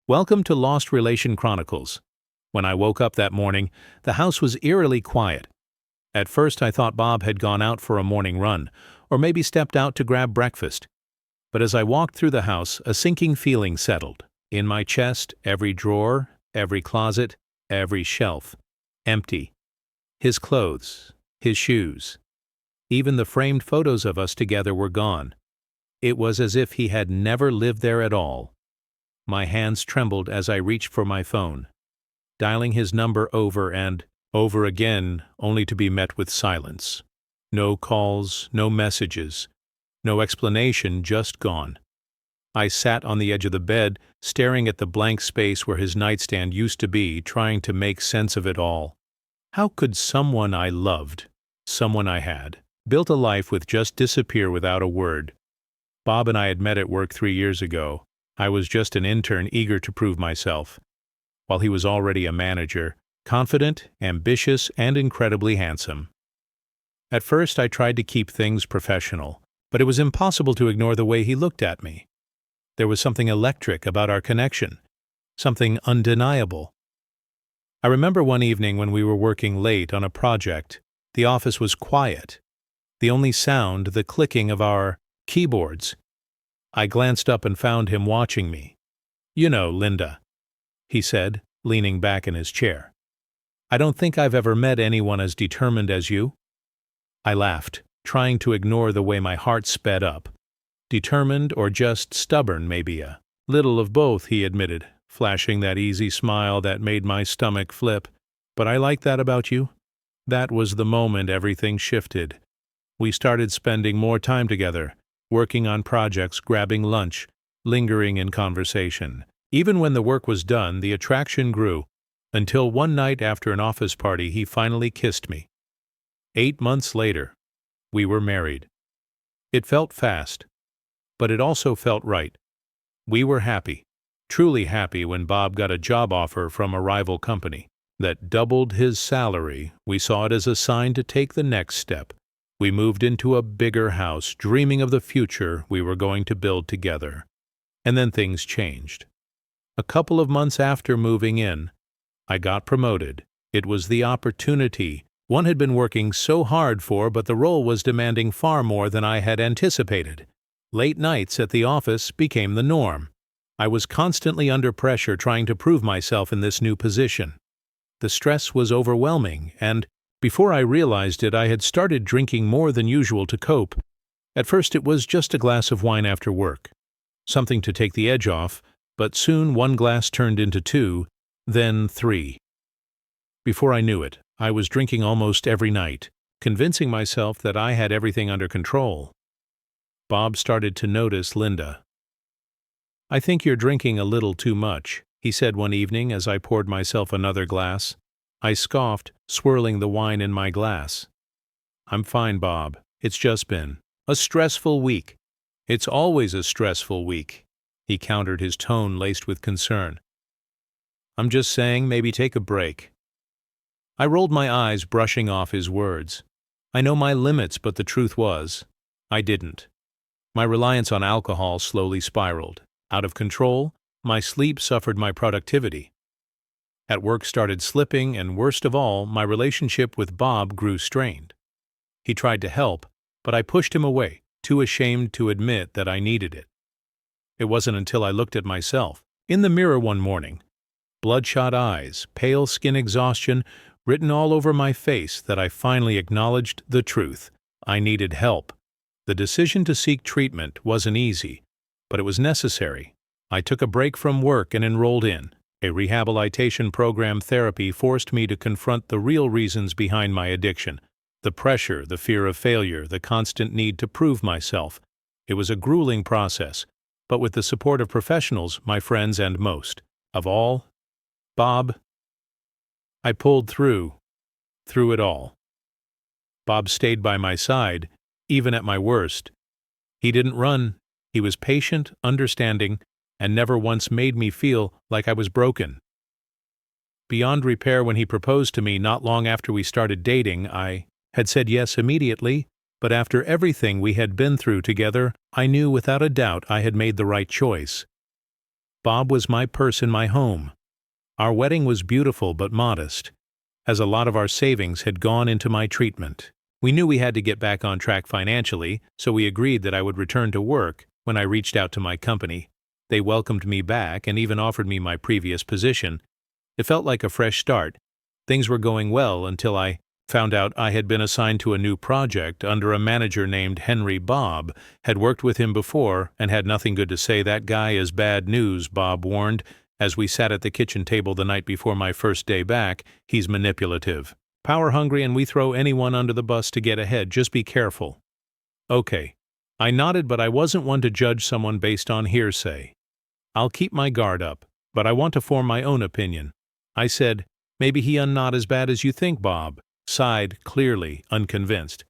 Welcome to Lost Relation Chronicles. When I woke up that morning, the house was eerily quiet. At first I thought Bob had gone out for a morning run, or maybe stepped out to grab breakfast. But as I walked through the house, a sinking feeling settled. In my chest, every drawer, every closet, every shelf. Empty. His clothes, his shoes. Even the framed photos of us together were gone. It was as if he had never lived there at all. My hands trembled as I reached for my phone, dialing his number over and over again, only to be met with silence. No calls, no messages, no explanation, just gone. I sat on the edge of the bed, staring at the blank space where his nightstand used to be, trying to make sense of it all. How could someone I loved, someone I had, built a life with just disappear without a word? Bob and I had met at work 3 years ago. I was just an intern eager to prove myself, while he was already a manager, confident, ambitious, and incredibly handsome. At first I tried to keep things professional, but it was impossible to ignore the way he looked at me. There was something electric about our connection, something undeniable. I remember one evening when we were working late on a project. The office was quiet. The only sound, the clicking of our keyboards. I glanced up and found him watching me. "You know, Linda," he said, leaning back in his chair. "I don't think I've ever met anyone as determined as you." I laughed, trying to ignore the way my heart sped up. Determined or just stubborn, maybe a little of both, he admitted, flashing that easy smile that made my stomach flip. "But I like that about you." That was the moment everything shifted. We started spending more time together, working on projects, grabbing lunch, lingering in conversation. Even when the work was done, the attraction grew, until one night after an office party he finally kissed me. 8 months later, we were married. It felt fast, but it also felt right. We were happy, truly happy, when Bob got a job offer from a rival company that doubled his salary. We saw it as a sign to take the next step. We moved into a bigger house, dreaming of the future we were going to build together. And then things changed. A couple of months after moving in, I got promoted. It was the opportunity one had been working so hard for, but the role was demanding far more than I had anticipated. Late nights at the office became the norm. I was constantly under pressure trying to prove myself in this new position. The stress was overwhelming, and before I realized it, I had started drinking more than usual to cope. At first it was just a glass of wine after work, something to take the edge off, but soon one glass turned into 2, then 3. Before I knew it, I was drinking almost every night, convincing myself that I had everything under control. Bob started to notice Linda. "I think you're drinking a little too much," he said one evening as I poured myself another glass. I scoffed, swirling the wine in my glass. "I'm fine, Bob. It's just been a stressful week." "It's always a stressful week," he countered, his tone laced with concern. "I'm just saying, maybe take a break." I rolled my eyes, brushing off his words. I know my limits, but the truth was, I didn't. My reliance on alcohol slowly spiraled. Out of control, my sleep suffered, my productivity at work started slipping, and worst of all, my relationship with Bob grew strained. He tried to help, but I pushed him away, too ashamed to admit that I needed it. It wasn't until I looked at myself in the mirror one morning, bloodshot eyes, pale skin, exhaustion written all over my face, that I finally acknowledged the truth. I needed help. The decision to seek treatment wasn't easy, but it was necessary. I took a break from work and enrolled in a rehabilitation program. Therapy forced me to confront the real reasons behind my addiction. The pressure, the fear of failure, the constant need to prove myself. It was a grueling process, but with the support of professionals, my friends, and most of all, Bob, I pulled through it all. Bob stayed by my side, even at my worst. He didn't run. He was patient, understanding, and never once made me feel like I was broken. Beyond repair, when he proposed to me not long after we started dating, I had said yes immediately, but after everything we had been through together, I knew without a doubt I had made the right choice. Bob was my purse in my home. Our wedding was beautiful but modest, as a lot of our savings had gone into my treatment. We knew we had to get back on track financially, so we agreed that I would return to work. When I reached out to my company, they welcomed me back and even offered me my previous position. It felt like a fresh start. Things were going well until I found out I had been assigned to a new project under a manager named Henry. Bob had worked with him before and had nothing good to say. "That guy is bad news," Bob warned as we sat at the kitchen table the night before my first day back. "He's manipulative, power-hungry, and we throw anyone under the bus to get ahead. Just be careful." Okay. I nodded, but I wasn't one to judge someone based on hearsay. "I'll keep my guard up, but I want to form my own opinion." I said, "Maybe he's not as bad as you think." Bob sighed, clearly unconvinced.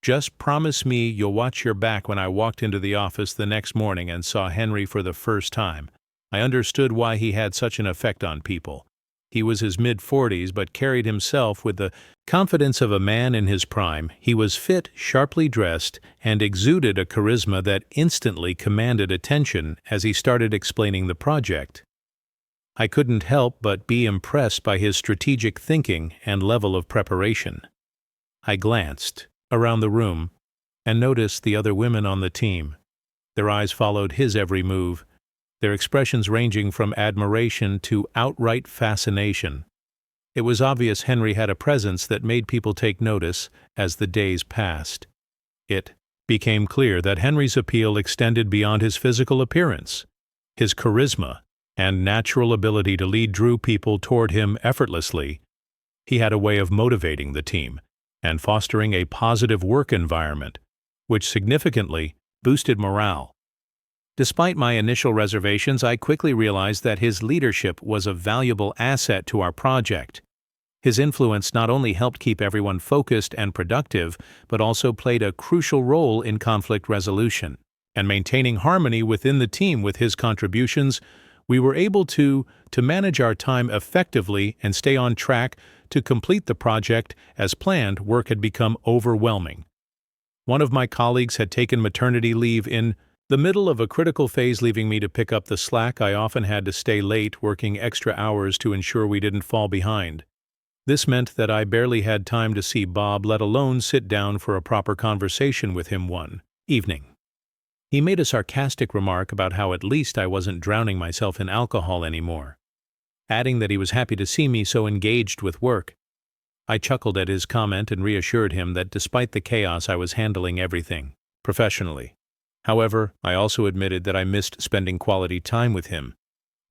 "Just promise me you'll watch your back." When I walked into the office the next morning and saw Henry for the first time, I understood why he had such an effect on people. He was his mid-40s but carried himself with the confidence of a man in his prime. He was fit, sharply dressed, and exuded a charisma that instantly commanded attention as he started explaining the project. I couldn't help but be impressed by his strategic thinking and level of preparation. I glanced around the room and noticed the other women on the team. Their eyes followed his every move, their expressions ranging from admiration to outright fascination. It was obvious Henry had a presence that made people take notice as the days passed. It became clear that Henry's appeal extended beyond his physical appearance. His charisma and natural ability to lead drew people toward him effortlessly. He had a way of motivating the team and fostering a positive work environment, which significantly boosted morale. Despite my initial reservations, I quickly realized that his leadership was a valuable asset to our project. His influence not only helped keep everyone focused and productive, but also played a crucial role in conflict resolution and maintaining harmony within the team. With his contributions, we were able to manage our time effectively and stay on track to complete the project as planned. Work had become overwhelming. One of my colleagues had taken maternity leave in the middle of a critical phase, leaving me to pick up the slack. I often had to stay late, working extra hours to ensure we didn't fall behind. This meant that I barely had time to see Bob, let alone sit down for a proper conversation with him one evening. He made a sarcastic remark about how at least I wasn't drowning myself in alcohol anymore, adding that he was happy to see me so engaged with work. I chuckled at his comment and reassured him that despite the chaos, I was handling everything professionally. However, I also admitted that I missed spending quality time with him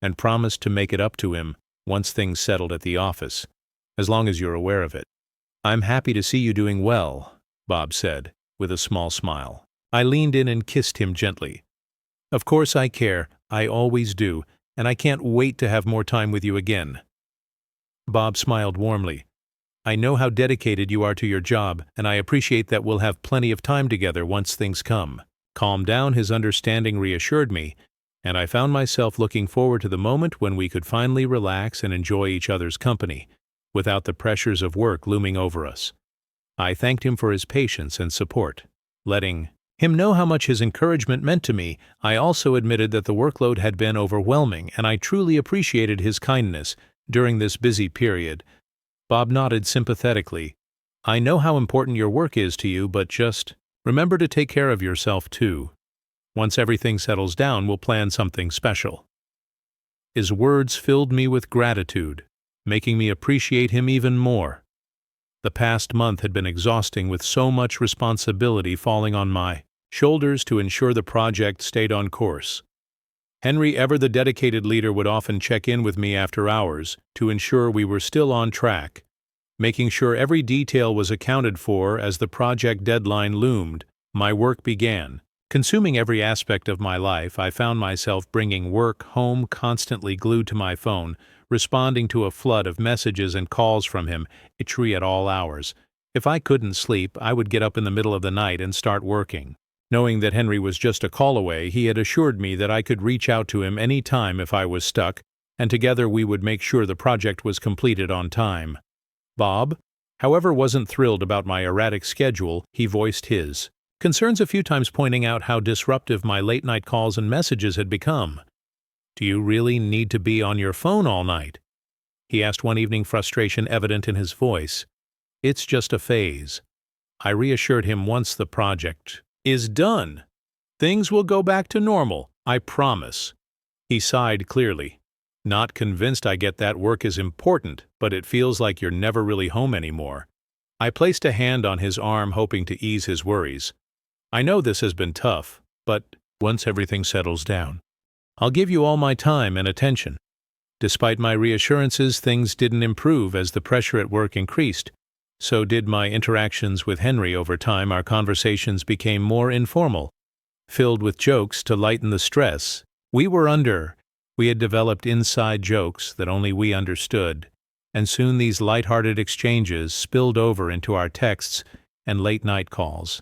and promised to make it up to him once things settled at the office, as long as you're aware of it. "I'm happy to see you doing well," Bob said, with a small smile. I leaned in and kissed him gently. "Of course I care, I always do, and I can't wait to have more time with you again." Bob smiled warmly. "I know how dedicated you are to your job, and I appreciate that we'll have plenty of time together once things come." Calm down, his understanding reassured me, and I found myself looking forward to the moment when we could finally relax and enjoy each other's company, without the pressures of work looming over us. I thanked him for his patience and support, letting him know how much his encouragement meant to me. I also admitted that the workload had been overwhelming, and I truly appreciated his kindness during this busy period. Bob nodded sympathetically. "I know how important your work is to you, but just remember to take care of yourself too. Once everything settles down, we'll plan something special." His words filled me with gratitude, making me appreciate him even more. The past month had been exhausting, with so much responsibility falling on my shoulders to ensure the project stayed on course. Henry, ever the dedicated leader, would often check in with me after hours to ensure we were still on track, making sure every detail was accounted for. As the project deadline loomed, my work began. Consuming every aspect of my life, I found myself bringing work home, constantly glued to my phone, responding to a flood of messages and calls from him, at all hours. If I couldn't sleep, I would get up in the middle of the night and start working. Knowing that Henry was just a call away, he had assured me that I could reach out to him any time if I was stuck, and together we would make sure the project was completed on time. Bob, however, wasn't thrilled about my erratic schedule. He voiced his concerns a few times, pointing out how disruptive my late-night calls and messages had become. Do you really need to be on your phone all night? He asked one evening, frustration evident in his voice. It's just a phase. I reassured him once the project is done. Things will go back to normal, I promise. He sighed clearly. Not convinced I get that work is important, but it feels like you're never really home anymore. I placed a hand on his arm, hoping to ease his worries. I know this has been tough, but once everything settles down, I'll give you all my time and attention. Despite my reassurances, things didn't improve as the pressure at work increased. So did my interactions with Henry. Over time. Our conversations became more informal, filled with jokes to lighten the stress. We had developed inside jokes that only we understood, and soon these light-hearted exchanges spilled over into our texts and late-night calls.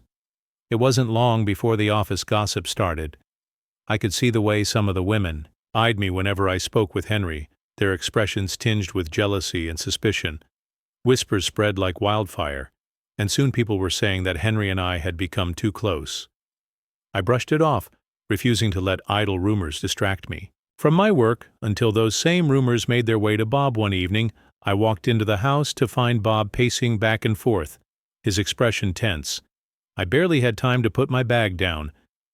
It wasn't long before the office gossip started. I could see the way some of the women eyed me whenever I spoke with Henry, their expressions tinged with jealousy and suspicion. Whispers spread like wildfire, and soon people were saying that Henry and I had become too close. I brushed it off, refusing to let idle rumors distract me from my work, until those same rumors made their way to Bob. One evening, I walked into the house to find Bob pacing back and forth, his expression tense. I barely had time to put my bag down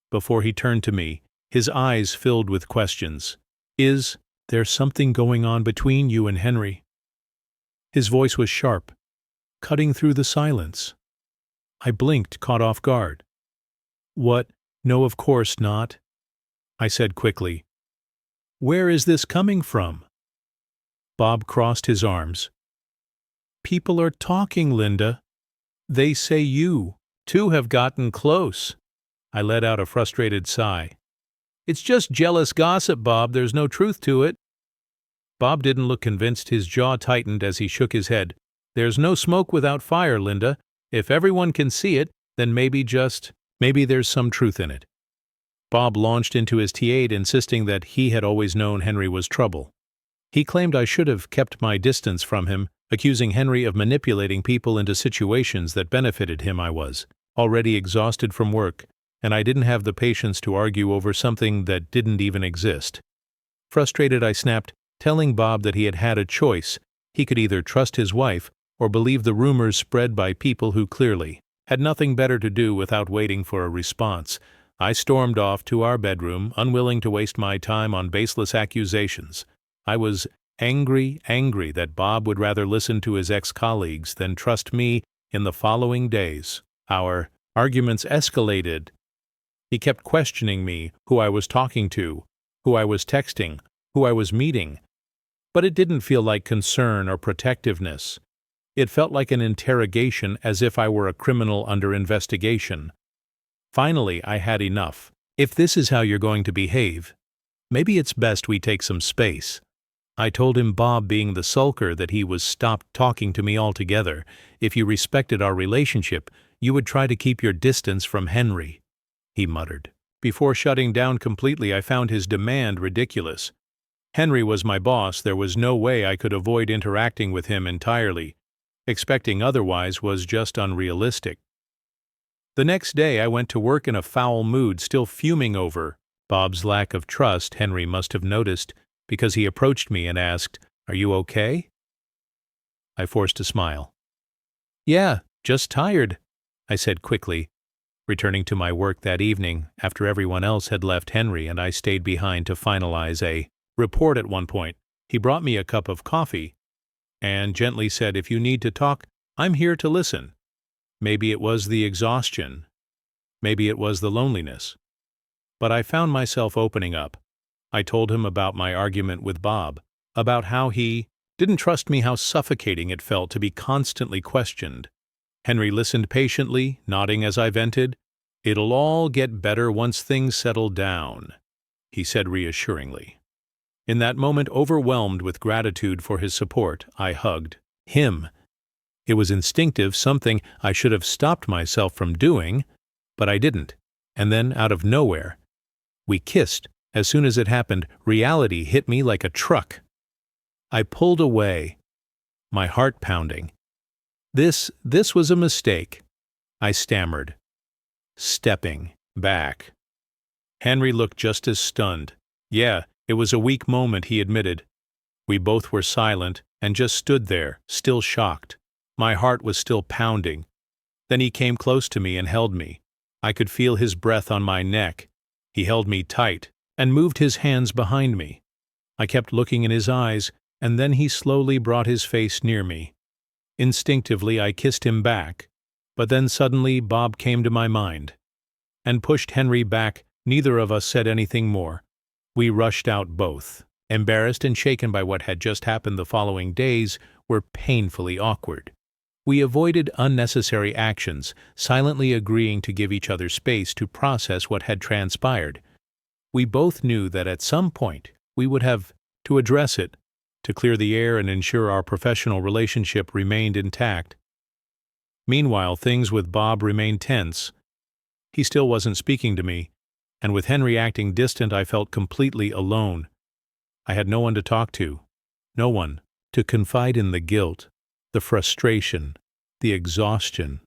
before he turned to me, his eyes filled with questions. Is there something going on between you and Henry? His voice was sharp, cutting through the silence. I blinked, caught off guard. What? No, of course not, I said quickly. Where is this coming from? Bob crossed his arms. People are talking, Linda. They say you two have gotten close. I let out a frustrated sigh. It's just jealous gossip, Bob. There's no truth to it. Bob didn't look convinced. His jaw tightened as he shook his head. There's no smoke without fire, Linda. If everyone can see it, then maybe there's some truth in it. Bob launched into his tirade, insisting that he had always known Henry was trouble. He claimed I should have kept my distance from him, accusing Henry of manipulating people into situations that benefited him. I was already exhausted from work, and I didn't have the patience to argue over something that didn't even exist. Frustrated, I snapped, telling Bob that he had had a choice. He could either trust his wife or believe the rumors spread by people who clearly had nothing better to do. Without waiting for a response, I stormed off to our bedroom, unwilling to waste my time on baseless accusations. I was angry that Bob would rather listen to his ex-colleagues than trust me. In the following days, our arguments escalated. He kept questioning me, who I was talking to, who I was texting, who I was meeting. But it didn't feel like concern or protectiveness. It felt like an interrogation, as if I were a criminal under investigation. Finally, I had enough. If this is how you're going to behave, maybe it's best we take some space. I told him, Bob being the sulker, that he was stopped talking to me altogether. If you respected our relationship, you would try to keep your distance from Henry, he muttered. Before shutting down completely, I found his demand ridiculous. Henry was my boss. There was no way I could avoid interacting with him entirely. Expecting otherwise was just unrealistic. The next day I went to work in a foul mood, still fuming over Bob's lack of trust. Henry must have noticed, because he approached me and asked, "Are you okay?" I forced a smile. "Yeah, just tired," I said quickly, returning to my work that evening after everyone else had left. Henry and I stayed behind to finalize a report. At one point, he brought me a cup of coffee and gently said, "If you need to talk, I'm here to listen." Maybe it was the exhaustion. Maybe it was the loneliness. But I found myself opening up. I told him about my argument with Bob, about how he didn't trust me, how suffocating it felt to be constantly questioned. Henry listened patiently, nodding as I vented. "It'll all get better once things settle down," he said reassuringly. In that moment, overwhelmed with gratitude for his support, I hugged him. It was instinctive, something I should have stopped myself from doing, but I didn't. And then, out of nowhere, we kissed. As soon as it happened, reality hit me like a truck. I pulled away, my heart pounding. This was a mistake, I stammered, stepping back. Henry looked just as stunned. "Yeah, It was a weak moment, he admitted. We both were silent and just stood there, still shocked. My heart was still pounding. Then he came close to me and held me. I could feel his breath on my neck. He held me tight and moved his hands behind me. I kept looking in his eyes, and then he slowly brought his face near me. Instinctively, I kissed him back, but then suddenly Bob came to my mind and pushed Henry back. Neither of us said anything more. We rushed out both. Embarrassed and shaken by what had just happened, the following days were painfully awkward. We avoided unnecessary actions, silently agreeing to give each other space to process what had transpired. We both knew that at some point we would have to address it, to clear the air and ensure our professional relationship remained intact. Meanwhile, things with Bob remained tense. He still wasn't speaking to me, and with Henry acting distant, I felt completely alone. I had no one to talk to, no one to confide in the guilt, the frustration, the exhaustion.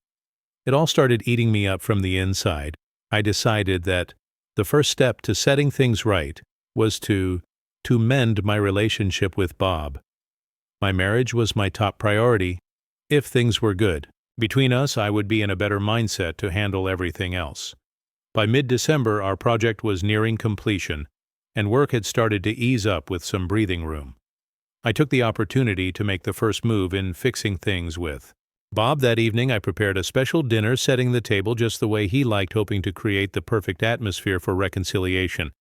It all started eating me up from the inside. I decided that the first step to setting things right was to mend my relationship with Bob. My marriage was my top priority. If things were good between us, I would be in a better mindset to handle everything else. By mid-December, our project was nearing completion, and work had started to ease up with some breathing room. I took the opportunity to make the first move in fixing things with Bob. That evening, I prepared a special dinner, setting the table just the way he liked, hoping to create the perfect atmosphere for reconciliation.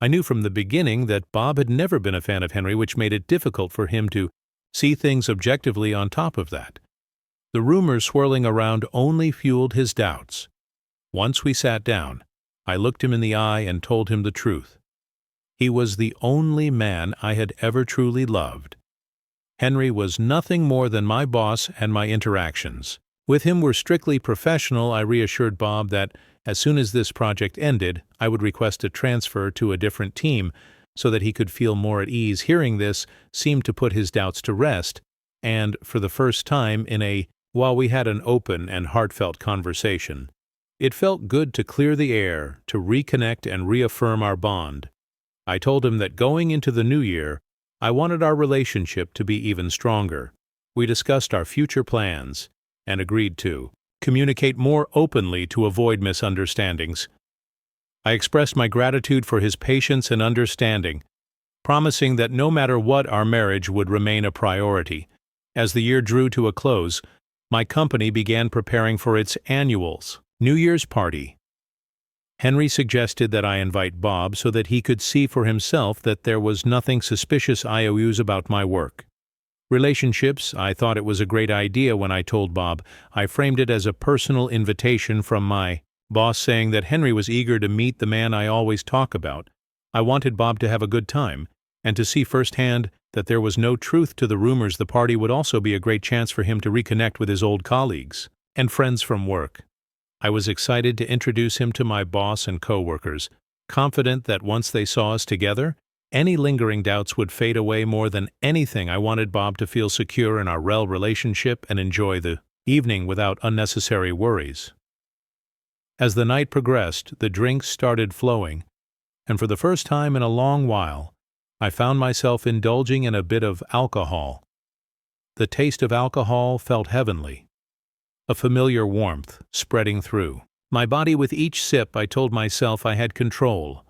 I knew from the beginning that Bob had never been a fan of Henry, which made it difficult for him to see things objectively. On top of that, the rumors swirling around only fueled his doubts. Once we sat down, I looked him in the eye and told him the truth. He was the only man I had ever truly loved. Henry was nothing more than my boss, and my interactions with him were strictly professional. I reassured Bob that as soon as this project ended, I would request a transfer to a different team so that he could feel more at ease. Hearing this seemed to put his doubts to rest, and for the first time while we had an open and heartfelt conversation, it felt good to clear the air, to reconnect and reaffirm our bond. I told him that going into the new year, I wanted our relationship to be even stronger. We discussed our future plans and agreed to communicate more openly to avoid misunderstandings. I expressed my gratitude for his patience and understanding, promising that no matter what, our marriage would remain a priority. As the year drew to a close, my company began preparing for its annual New Year's party. Henry suggested that I invite Bob so that he could see for himself that there was nothing suspicious IOUs about my work. Relationships, I thought it was a great idea. When I told Bob, I framed it as a personal invitation from my boss, saying that Henry was eager to meet the man I always talk about. I wanted Bob to have a good time, and to see firsthand that there was no truth to the rumors. The party would also be a great chance for him to reconnect with his old colleagues and friends from work. I was excited to introduce him to my boss and co-workers, confident that once they saw us together, any lingering doubts would fade away. More than anything, I wanted Bob to feel secure in our relationship and enjoy the evening without unnecessary worries. As the night progressed, the drinks started flowing, and for the first time in a long while, I found myself indulging in a bit of alcohol. The taste of alcohol felt heavenly, a familiar warmth spreading through my body. With each sip, I told myself I had control.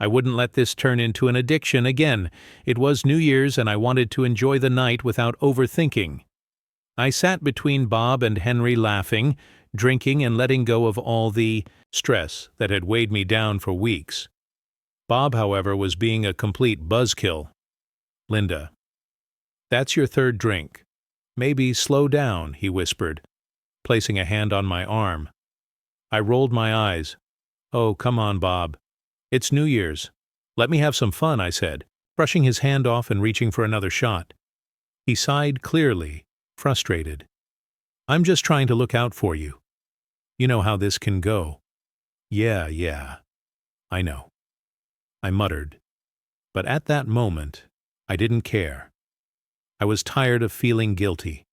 I wouldn't let this turn into an addiction again. It was New Year's, and I wanted to enjoy the night without overthinking. I sat between Bob and Henry, laughing, drinking, and letting go of all the stress that had weighed me down for weeks. Bob, however, was being a complete buzzkill. "Linda, that's your third drink. Maybe slow down," he whispered, placing a hand on my arm. I rolled my eyes. "Oh, come on, Bob. It's New Year's. Let me have some fun," I said, brushing his hand off and reaching for another shot. He sighed clearly, frustrated. "I'm just trying to look out for you. You know how this can go." Yeah, I know," I muttered. But at that moment, I didn't care. I was tired of feeling guilty,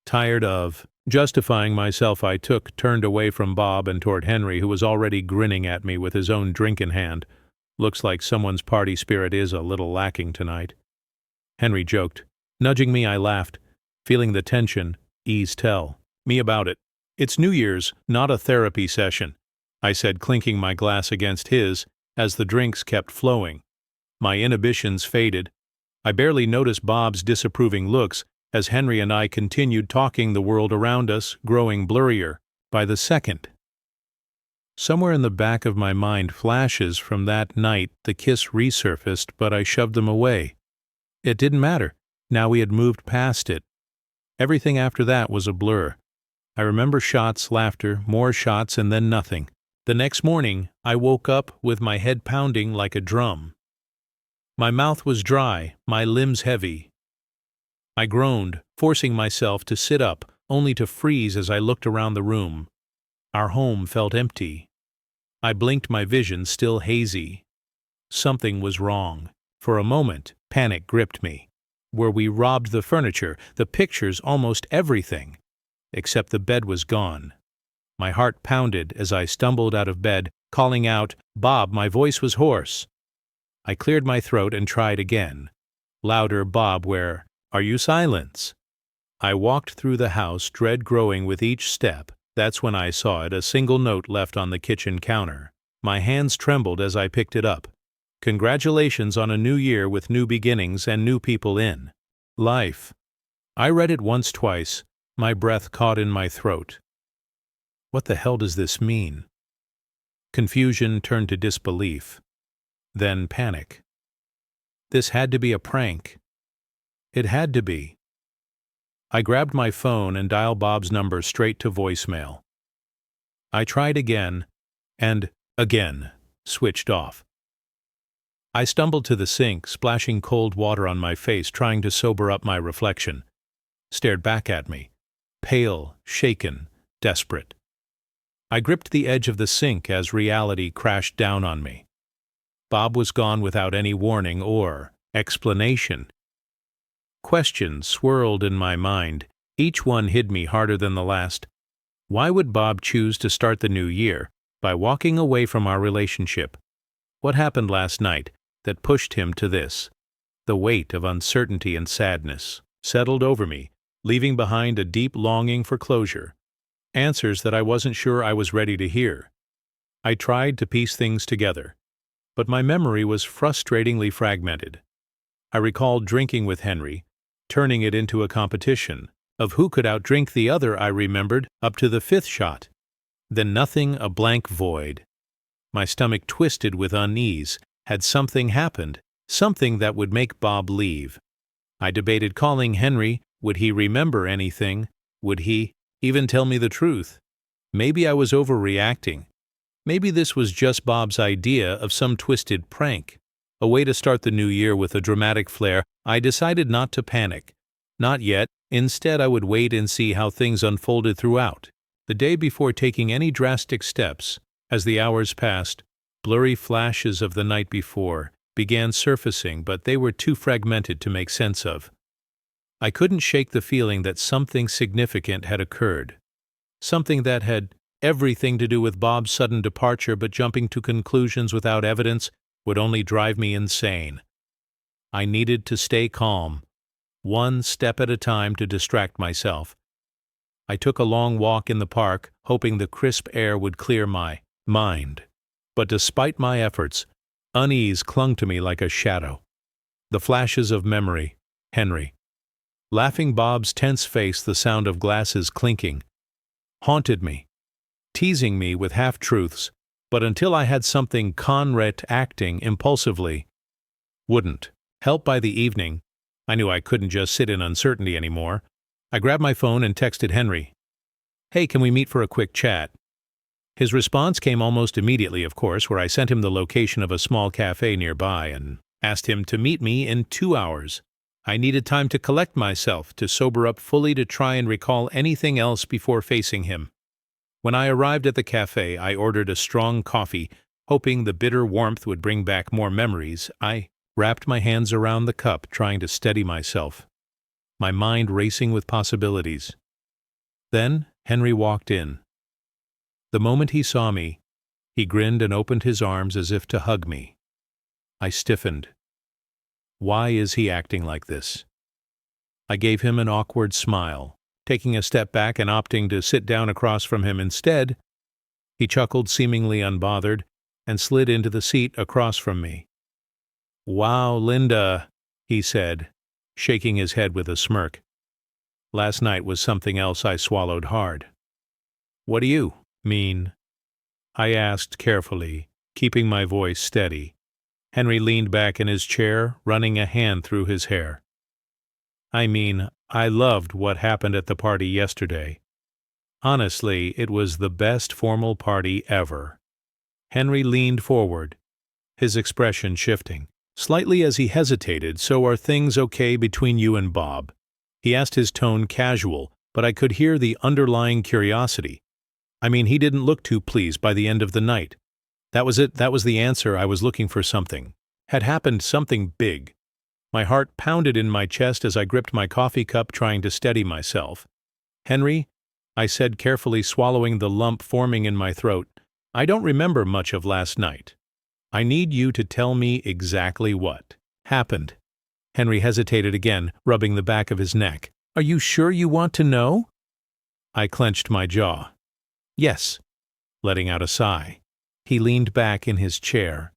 tired of justifying myself. I turned away from Bob and toward Henry, who was already grinning at me with his own drink in hand. Looks like someone's party spirit is a little lacking tonight." Henry joked. Nudging me, I laughed, feeling the tension ease. "Tell me about it. It's New Year's, not a therapy session," I said, clinking my glass against his as the drinks kept flowing. My inhibitions faded. I barely noticed Bob's disapproving looks as Henry and I continued talking, the world around us growing blurrier by the second. Somewhere in the back of my mind, flashes from that night the kiss resurfaced, but I shoved them away. It didn't matter. Now we had moved past it. Everything after that was a blur. I remember shots, laughter, more shots, and then nothing. The next morning, I woke up with my head pounding like a drum. My mouth was dry, my limbs heavy. I groaned, forcing myself to sit up, only to freeze as I looked around the room. Our home felt empty. I blinked, my vision still hazy. Something was wrong. For a moment, panic gripped me. Were we robbed? The furniture, the pictures, almost everything. Except the bed was gone. My heart pounded as I stumbled out of bed, calling out, "Bob!" My voice was hoarse. I cleared my throat and tried again. Louder, "Bob, where are you?" Silence. I walked through the house, dread growing with each step. That's when I saw it, a single note left on the kitchen counter. My hands trembled as I picked it up. "Congratulations on a new year with new beginnings and new people in life." I read it once, twice, my breath caught in my throat. What the hell does this mean? Confusion turned to disbelief. Then panic. This had to be a prank. It had to be. I grabbed my phone and dialed Bob's number straight to voicemail. I tried again, and again, switched off. I stumbled to the sink, splashing cold water on my face, trying to sober up my reflection. Stared back at me, pale, shaken, desperate. I gripped the edge of the sink as reality crashed down on me. Bob was gone without any warning or explanation. Questions swirled in my mind. Each one hit me harder than the last. Why would Bob choose to start the new year by walking away from our relationship? What happened last night that pushed him to this? The weight of uncertainty and sadness settled over me, leaving behind a deep longing for closure. Answers that I wasn't sure I was ready to hear. I tried to piece things together, but my memory was frustratingly fragmented. I recalled drinking with Henry, turning it into a competition of who could outdrink the other. I remembered up to the 5th shot. Then nothing, a blank void. My stomach twisted with unease. Had something happened? Something that would make Bob leave? I debated calling Henry. Would he remember anything? Would he even tell me the truth? Maybe I was overreacting. Maybe this was just Bob's idea of some twisted prank. A way to start the new year with a dramatic flair. I decided not to panic. Not yet. Instead, I would wait and see how things unfolded throughout the day before taking any drastic steps. As the hours passed, blurry flashes of the night before began surfacing, but they were too fragmented to make sense of. I couldn't shake the feeling that something significant had occurred. Something that had everything to do with Bob's sudden departure, but jumping to conclusions without evidence would only drive me insane. I needed to stay calm, one step at a time, to distract myself. I took a long walk in the park, hoping the crisp air would clear my mind. But despite my efforts, unease clung to me like a shadow. The flashes of memory, Henry, laughing, Bob's tense face, the sound of glasses clinking, haunted me, teasing me with half-truths. But until I had something concrete, acting impulsively wouldn't help. By the evening, I knew I couldn't just sit in uncertainty anymore. I grabbed my phone and texted Henry. "Hey, can we meet for a quick chat?" His response came almost immediately, of course, where I sent him the location of a small cafe nearby and asked him to meet me in 2 hours. I needed time to collect myself, to sober up fully, to try and recall anything else before facing him. When I arrived at the cafe, I ordered a strong coffee, hoping the bitter warmth would bring back more memories. I wrapped my hands around the cup, trying to steady myself, my mind racing with possibilities. Then Henry walked in. The moment he saw me, he grinned and opened his arms as if to hug me. I stiffened. Why is he acting like this? I gave him an awkward smile, taking a step back and opting to sit down across from him instead. He chuckled, seemingly unbothered, and slid into the seat across from me. "Wow, Linda," he said, shaking his head with a smirk. Last night was something else. I swallowed hard. "What do you mean?" I asked carefully, keeping my voice steady. Henry leaned back in his chair, running a hand through his hair. "I mean, I loved what happened at the party yesterday. Honestly, it was the best formal party ever." Henry leaned forward, his expression shifting. Slightly as he hesitated. "So are things okay between you and Bob?" He asked, his tone casual, but I could hear the underlying curiosity. I mean, he didn't look too pleased by the end of the night. That was it. That was the answer. I was looking for something. Had happened something big. My heart pounded in my chest as I gripped my coffee cup, trying to steady myself. "Henry," I said, carefully swallowing the lump forming in my throat, "I don't remember much of last night. I need you to tell me exactly what happened." Henry hesitated again, rubbing the back of his neck. "Are you sure you want to know?" I clenched my jaw. "Yes," letting out a sigh. He leaned back in his chair.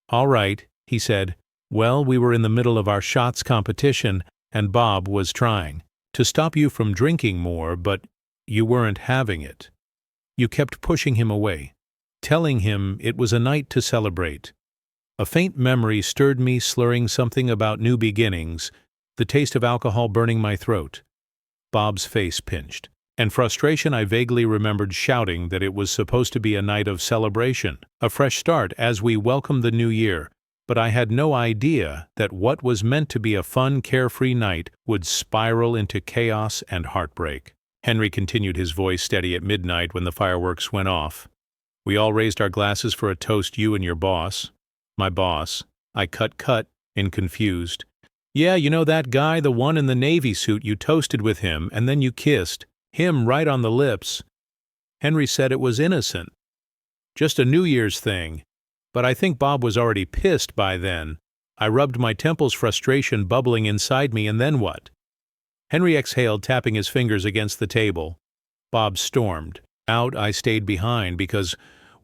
"All right," he said. "Well, we were in the middle of our shots competition, and Bob was trying to stop you from drinking more, but you weren't having it. You kept pushing him away, telling him it was a night to celebrate." A faint memory stirred me, slurring something about new beginnings, the taste of alcohol burning my throat. Bob's face pinched. And frustration. I vaguely remembered shouting that it was supposed to be a night of celebration, a fresh start as we welcomed the new year, but I had no idea that what was meant to be a fun, carefree night would spiral into chaos and heartbreak. Henry continued, his voice steady at midnight when the fireworks went off. "We all raised our glasses for a toast, you and your boss." "My boss." I cut in confused. "Yeah, you know that guy, the one in the Navy suit, you toasted with him, and then you kissed him right on the lips." Henry said it was innocent. Just a New Year's thing. But I think Bob was already pissed by then. I rubbed my temples, frustration bubbling inside me, and then what? Henry exhaled, tapping his fingers against the table. Bob stormed. Out. I stayed behind because,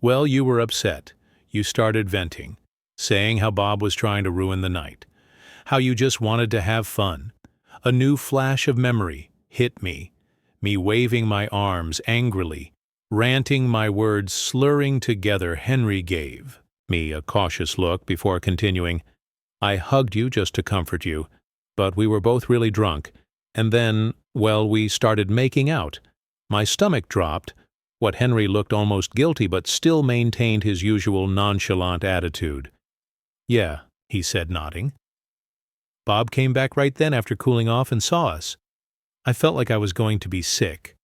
well, you were upset. You started venting, saying how Bob was trying to ruin the night. How you just wanted to have fun. A new flash of memory hit me. Me waving my arms angrily, ranting my words slurring together. Henry gave me a cautious look before continuing. "I hugged you just to comfort you, but we were both really drunk, and then, well, we started making out. My stomach dropped." What Henry looked almost guilty but still maintained his usual nonchalant attitude. "Yeah," he said, nodding. "Bob came back right then after cooling off and saw us. I felt like I was going to be sick.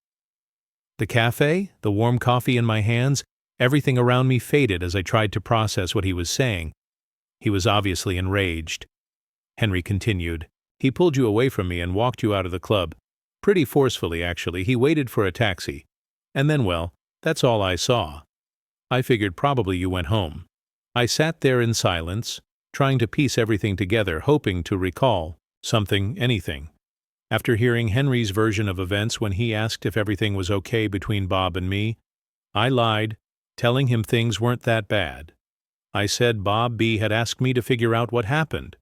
The cafe, the warm coffee in my hands, everything around me faded as I tried to process what he was saying. He was obviously enraged." Henry continued. "He pulled you away from me and walked you out of the club. Pretty forcefully, actually. He waited for a taxi. And then, well, that's all I saw. I figured probably you went home." I sat there in silence, trying to piece everything together, hoping to recall something, anything. After hearing Henry's version of events when he asked if everything was okay between Bob and me, I lied, telling him things weren't that bad. I said Bob B. had asked me to figure out what happened,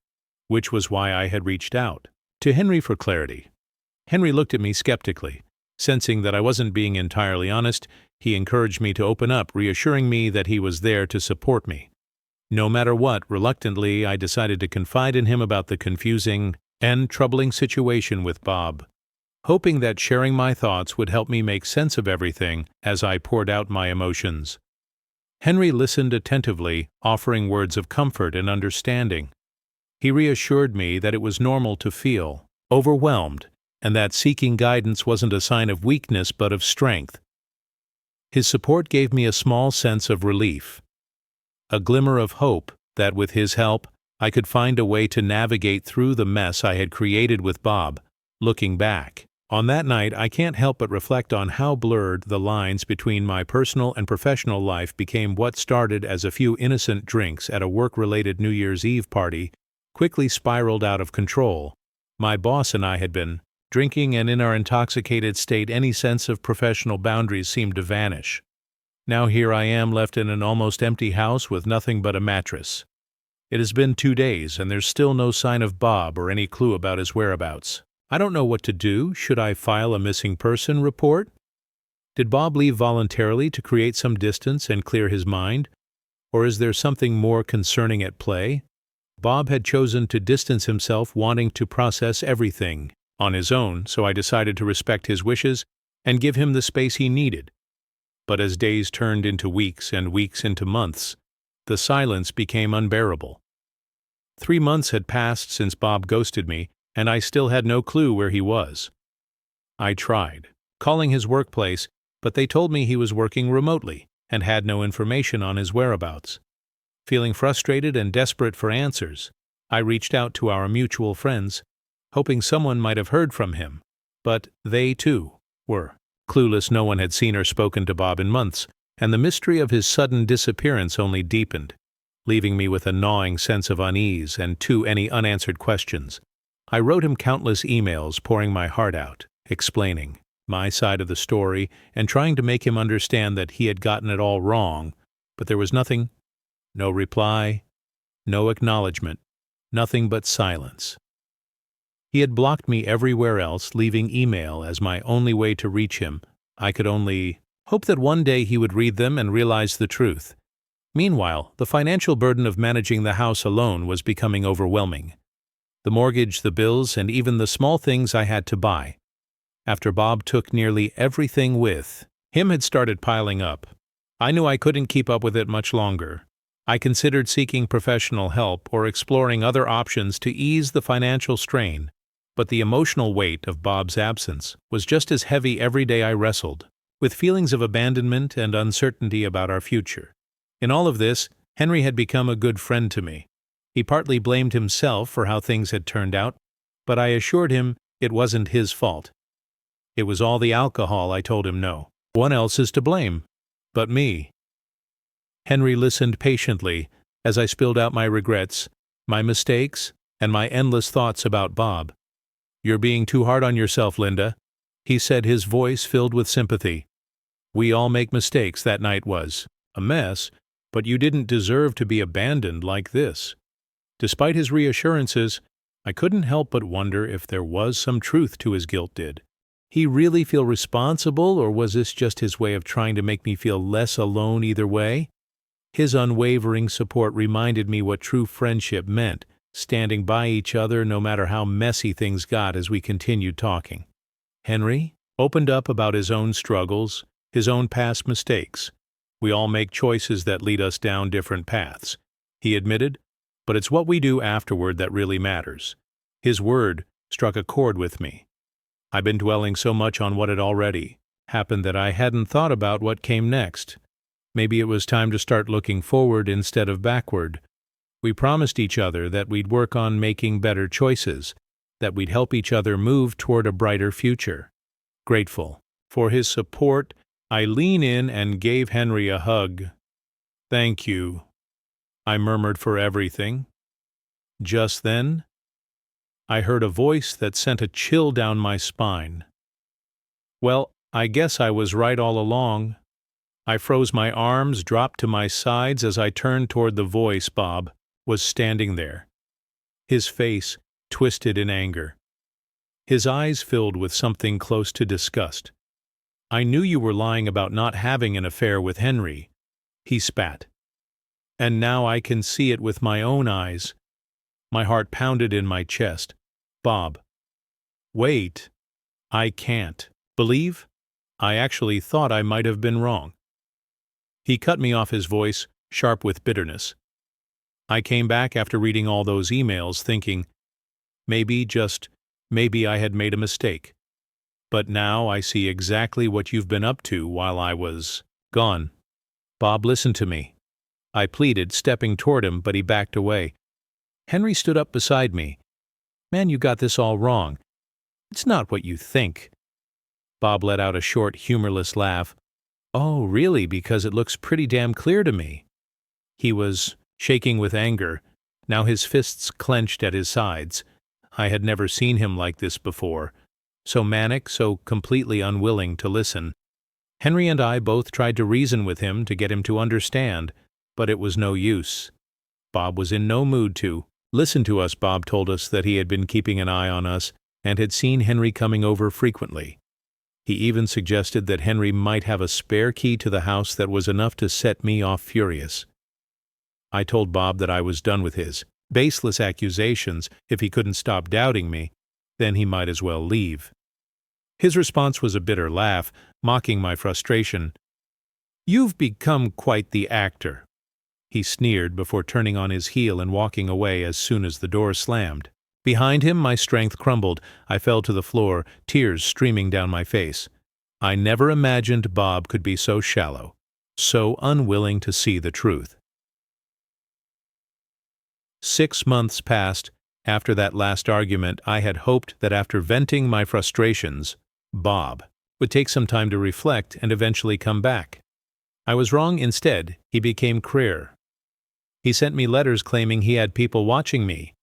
which was why I had reached out to Henry for clarity. Henry looked at me skeptically. Sensing that I wasn't being entirely honest, he encouraged me to open up, reassuring me that he was there to support me. No matter what, reluctantly, I decided to confide in him about the confusing and troubling situation with Bob, hoping that sharing my thoughts would help me make sense of everything as I poured out my emotions. Henry listened attentively, offering words of comfort and understanding. He reassured me that it was normal to feel overwhelmed, and that seeking guidance wasn't a sign of weakness but of strength. His support gave me a small sense of relief, a glimmer of hope that with his help, I could find a way to navigate through the mess I had created with Bob. Looking back, On that night, I can't help but reflect on how blurred the lines between my personal and professional life became. What started as a few innocent drinks at a work-related New Year's Eve party quickly spiraled out of control. My boss and I had been drinking, and in our intoxicated state, any sense of professional boundaries seemed to vanish. Now here I am, left in an almost empty house with nothing but a mattress. It has been 2 days, and there's still no sign of Bob or any clue about his whereabouts. I don't know what to do. Should I file a missing person report? Did Bob leave voluntarily to create some distance and clear his mind? Or is there something more concerning at play? Bob had chosen to distance himself, wanting to process everything on his own, so I decided to respect his wishes and give him the space he needed. But as days turned into weeks and weeks into months, the silence became unbearable. 3 months had passed since Bob ghosted me, and I still had no clue where he was. I tried calling his workplace, but they told me he was working remotely and had no information on his whereabouts. Feeling frustrated and desperate for answers, I reached out to our mutual friends, hoping someone might have heard from him, but they, too, were clueless. No one had seen or spoken to Bob in months, and the mystery of his sudden disappearance only deepened, leaving me with a gnawing sense of unease and too many unanswered questions. I wrote him countless emails, pouring my heart out, explaining my side of the story and trying to make him understand that he had gotten it all wrong, but there was nothing, no reply, no acknowledgement, nothing but silence. He had blocked me everywhere else, leaving email as my only way to reach him. I could only hope that one day he would read them and realize the truth. Meanwhile, the financial burden of managing the house alone was becoming overwhelming. The mortgage, the bills, and even the small things I had to buy, after Bob took nearly everything with him, had started piling up. I knew I couldn't keep up with it much longer. I considered seeking professional help or exploring other options to ease the financial strain, but the emotional weight of Bob's absence was just as heavy every day. I wrestled with feelings of abandonment and uncertainty about our future. In all of this, Henry had become a good friend to me. He partly blamed himself for how things had turned out, but I assured him it wasn't his fault. It was all the alcohol. I told him no one else is to blame but me. Henry listened patiently as I spilled out my regrets, my mistakes, and my endless thoughts about Bob. "You're being too hard on yourself, Linda," he said, his voice filled with sympathy. "We all make mistakes. That night was a mess, but you didn't deserve to be abandoned like this." Despite his reassurances, I couldn't help but wonder if there was some truth to his guilt. Did he really feel responsible, or was this just his way of trying to make me feel less alone? Either way, his unwavering support reminded me what true friendship meant, standing by each other no matter how messy things got. As we continued talking, Henry opened up about his own struggles, his own past mistakes. "We all make choices that lead us down different paths," he admitted, "but it's what we do afterward that really matters." His word struck a chord with me. I'd been dwelling so much on what had already happened that I hadn't thought about what came next. Maybe it was time to start looking forward instead of backward. We promised each other that we'd work on making better choices, that we'd help each other move toward a brighter future. Grateful for his support, I leaned in and gave Henry a hug. "Thank you," I murmured, "for everything." Just then, I heard a voice that sent a chill down my spine. Well, I guess I was right all along. I froze, my arms dropped to my sides as I turned toward the voice. Bob was standing there, his face twisted in anger, his eyes filled with something close to disgust. "I knew you were lying about not having an affair with Henry," he spat. "And now I can see it with my own eyes." My heart pounded in my chest. "Bob, wait. I can't believe. I actually thought I might have been wrong." He cut me off, his voice sharp with bitterness. I came back after reading all those emails thinking, maybe, just maybe, I had made a mistake. But now I see exactly what you've been up to while I was gone. "Bob, listen to me," I pleaded, stepping toward him, but he backed away. Henry stood up beside me. "Man, you got this all wrong. It's not what you think." Bob let out a short, humorless laugh. "Oh, really, because it looks pretty damn clear to me." He was shaking with anger, now his fists clenched at his sides. I had never seen him like this before, so manic, so completely unwilling to listen. Henry and I both tried to reason with him to get him to understand, but it was no use. Bob was in no mood to listen to us. Bob told us that he had been keeping an eye on us and had seen Henry coming over frequently. He even suggested that Henry might have a spare key to the house that was enough to set me off furious. I told Bob that I was done with his baseless accusations. If he couldn't stop doubting me, then he might as well leave. His response was a bitter laugh, mocking my frustration. "You've become quite the actor," he sneered before turning on his heel and walking away as soon as the door slammed. Behind him, my strength crumbled. I fell to the floor, tears streaming down my face. I never imagined Bob could be so shallow, so unwilling to see the truth. 6 months passed. After that last argument, I had hoped that after venting my frustrations, Bob would take some time to reflect and eventually come back. I was wrong. Instead, he became clear. He sent me letters claiming he had people watching me,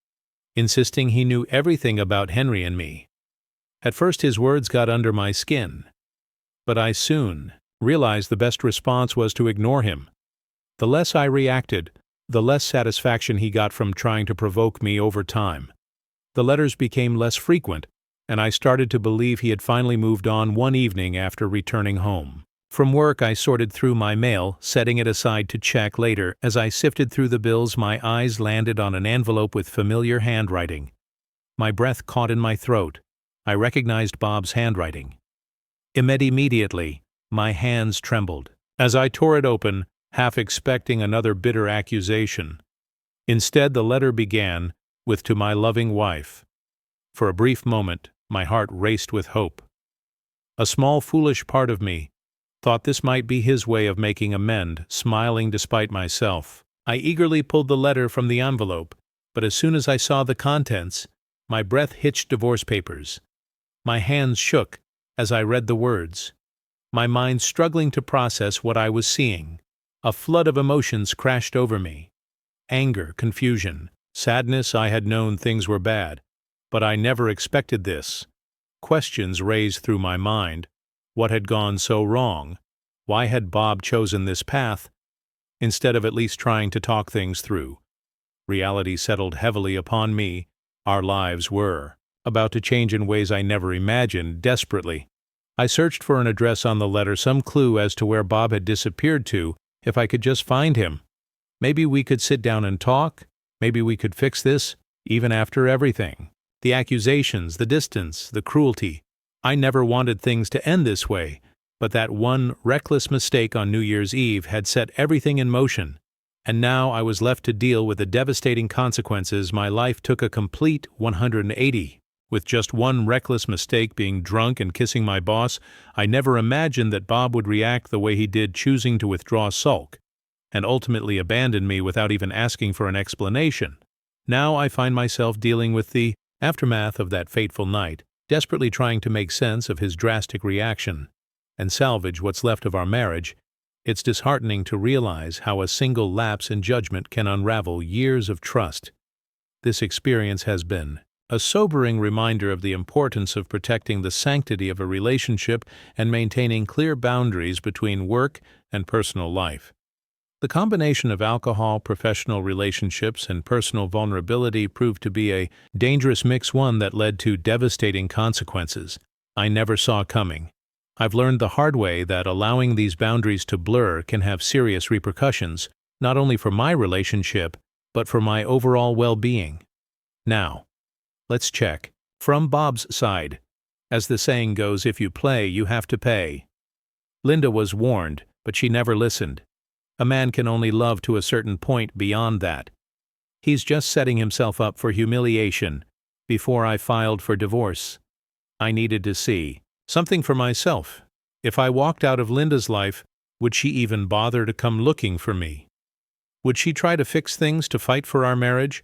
insisting he knew everything about Henry and me. At first his words got under my skin, but I soon realized the best response was to ignore him. The less I reacted, the less satisfaction he got from trying to provoke me over time. The letters became less frequent, and I started to believe he had finally moved on one evening after returning home. From work, I sorted through my mail, setting it aside to check later. As I sifted through the bills, my eyes landed on an envelope with familiar handwriting. My breath caught in my throat. I recognized Bob's handwriting. Immediately, my hands trembled as I tore it open, half expecting another bitter accusation. Instead, the letter began with "To my loving wife." For a brief moment, my heart raced with hope. A small, foolish part of me thought this might be his way of making amends, smiling despite myself. I eagerly pulled the letter from the envelope, but as soon as I saw the contents, my breath hitched divorce papers. My hands shook as I read the words, my mind struggling to process what I was seeing. A flood of emotions crashed over me. Anger, confusion, sadness. I had known things were bad, but I never expected this. Questions raised through my mind. What had gone so wrong? Why had Bob chosen this path, instead of at least trying to talk things through? Reality settled heavily upon me. Our lives were about to change in ways I never imagined. Desperately, I searched for an address on the letter, some clue as to where Bob had disappeared to. If I could just find him, maybe we could sit down and talk. Maybe we could fix this, even after everything. The accusations, the distance, the cruelty. I never wanted things to end this way, but that one reckless mistake on New Year's Eve had set everything in motion, and now I was left to deal with the devastating consequences. My life took a complete 180. With just one reckless mistake, being drunk and kissing my boss, I never imagined that Bob would react the way he did, choosing to withdraw, sulk, and ultimately abandon me without even asking for an explanation. Now I find myself dealing with the aftermath of that fateful night, desperately trying to make sense of his drastic reaction and salvage what's left of our marriage. It's disheartening to realize how a single lapse in judgment can unravel years of trust. This experience has been a sobering reminder of the importance of protecting the sanctity of a relationship and maintaining clear boundaries between work and personal life. The combination of alcohol, professional relationships, and personal vulnerability proved to be a dangerous mix, one that led to devastating consequences I never saw coming. I've learned the hard way that allowing these boundaries to blur can have serious repercussions, not only for my relationship, but for my overall well-being. Now, let's check. From Bob's side. As the saying goes, if you play, you have to pay. Linda was warned, but she never listened. A man can only love to a certain point. Beyond that, he's just setting himself up for humiliation. Before I filed for divorce, I needed to see something for myself. If I walked out of Linda's life, would she even bother to come looking for me? Would she try to fix things, to fight for our marriage?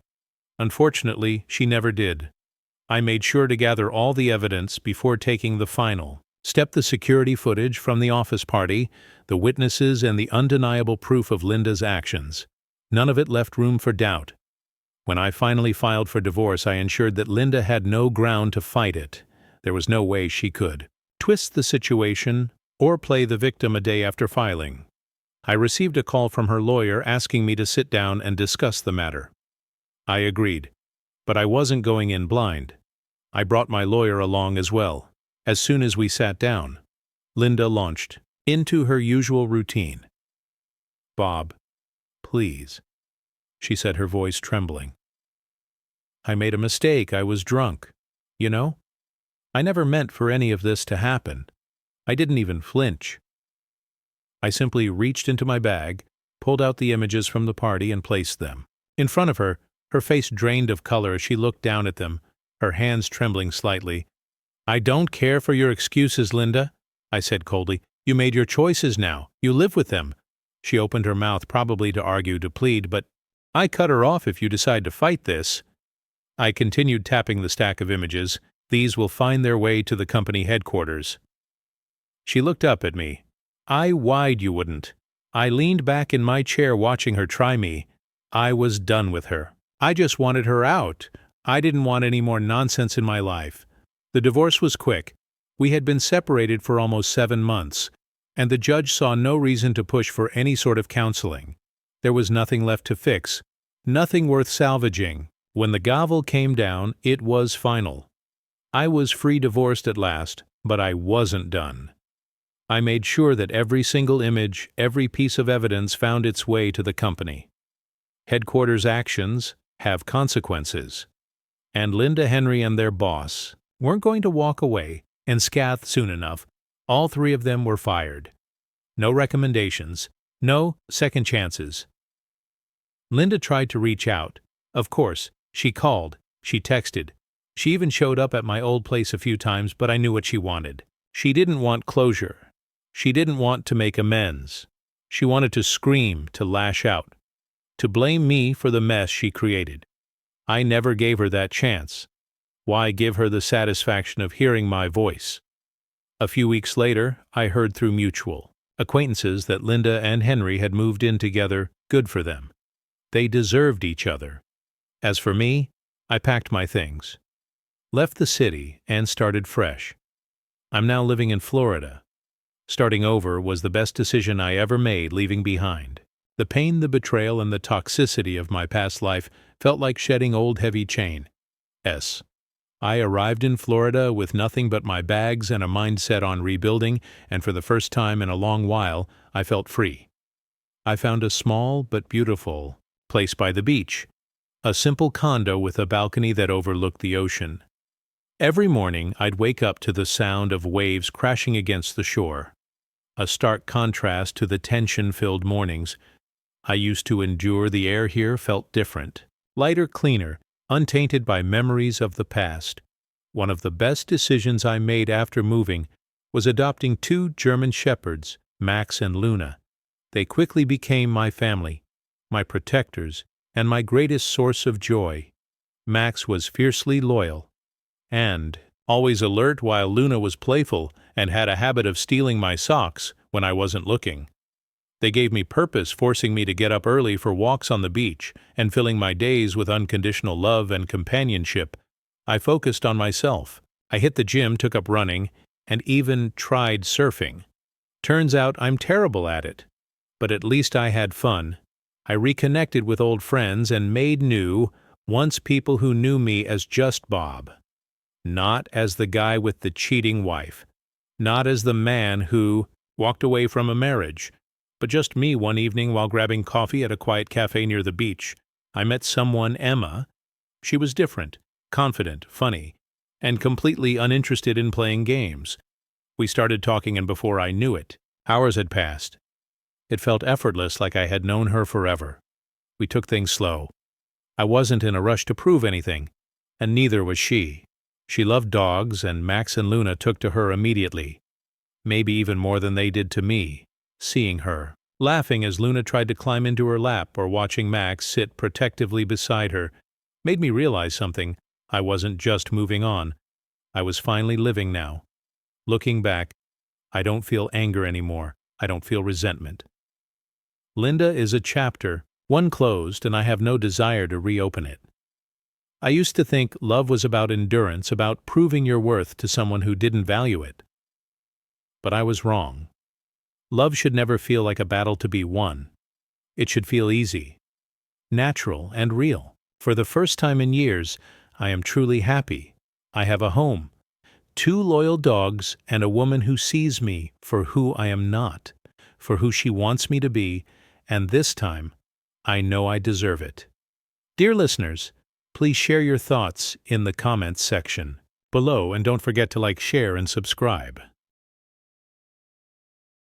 Unfortunately, she never did. I made sure to gather all the evidence before taking the final Step the security footage from the office party, the witnesses, and the undeniable proof of Linda's actions. None of it left room for doubt. When I finally filed for divorce, I ensured that Linda had no ground to fight it. There was no way she could twist the situation or play the victim a day after filing. I received a call from her lawyer asking me to sit down and discuss the matter. I agreed, but I wasn't going in blind. I brought my lawyer along as well. As soon as we sat down, Linda launched into her usual routine. "Bob, please," she said, her voice trembling. "I made a mistake. I was drunk. You know? I never meant for any of this to happen. I didn't even flinch." I simply reached into my bag, pulled out the images from the party, and placed them in front of her, her face drained of color as she looked down at them, her hands trembling slightly. "I don't care for your excuses, Linda," I said coldly. "You made your choices now. You live with them." She opened her mouth, probably to argue, to plead, but I cut her off. "If you decide to fight this," I continued, tapping the stack of images, "these will find their way to the company headquarters." She looked up at me. Why'd you wouldn't? I leaned back in my chair watching her try me. I was done with her. I just wanted her out. I didn't want any more nonsense in my life. The divorce was quick. We had been separated for almost 7 months, and the judge saw no reason to push for any sort of counseling. There was nothing left to fix, nothing worth salvaging. When the gavel came down, it was final. I was free divorced at last, but I wasn't done. I made sure that every single image, every piece of evidence found its way to the company. Headquarters actions have consequences. And Linda Henry and their boss weren't going to walk away and scath soon enough. All 3 of them were fired. No recommendations, no second chances. Linda tried to reach out. Of course, she called, she texted. She even showed up at my old place a few times, but I knew what she wanted. She didn't want closure. She didn't want to make amends. She wanted to scream, to lash out, to blame me for the mess she created. I never gave her that chance. Why give her the satisfaction of hearing my voice? A few weeks later, I heard through mutual acquaintances that Linda and Henry had moved in together. Good for them. They deserved each other. As for me, I packed my things, left the city, and started fresh. I'm now living in Florida. Starting over was the best decision I ever made, leaving behind the pain, the betrayal, and the toxicity of my past life felt like shedding old heavy chain. I arrived in Florida with nothing but my bags and a mindset on rebuilding, and for the first time in a long while, I felt free. I found a small but beautiful place by the beach, a simple condo with a balcony that overlooked the ocean. Every morning, I'd wake up to the sound of waves crashing against the shore, a stark contrast to the tension-filled mornings I used to endure. The air here felt different, lighter, cleaner, untainted by memories of the past. One of the best decisions I made after moving was adopting 2 German shepherds, Max and Luna. They quickly became my family, my protectors, and my greatest source of joy. Max was fiercely loyal and always alert, while Luna was playful and had a habit of stealing my socks when I wasn't looking. They gave me purpose, forcing me to get up early for walks on the beach and filling my days with unconditional love and companionship. I focused on myself. I hit the gym, took up running, and even tried surfing. Turns out I'm terrible at it, but at least I had fun. I reconnected with old friends and made new, once people who knew me as just Bob. Not as the guy with the cheating wife. Not as the man who walked away from a marriage. But just me. One evening while grabbing coffee at a quiet cafe near the beach, I met someone, Emma. She was different, confident, funny, and completely uninterested in playing games. We started talking, and before I knew it, hours had passed. It felt effortless, like I had known her forever. We took things slow. I wasn't in a rush to prove anything, and neither was she. She loved dogs, and Max and Luna took to her immediately, maybe even more than they did to me. Seeing her, laughing as Luna tried to climb into her lap, or watching Max sit protectively beside her, made me realize something. I wasn't just moving on. I was finally living now. Looking back, I don't feel anger anymore. I don't feel resentment. Linda is a chapter, one closed, and I have no desire to reopen it. I used to think love was about endurance, about proving your worth to someone who didn't value it. But I was wrong. Love should never feel like a battle to be won. It should feel easy, natural, and real. For the first time in years, I am truly happy. I have a home, 2 loyal dogs, and a woman who sees me for who I am not, for who she wants me to be, and this time, I know I deserve it. Dear listeners, please share your thoughts in the comments section below, and don't forget to like, share, and subscribe.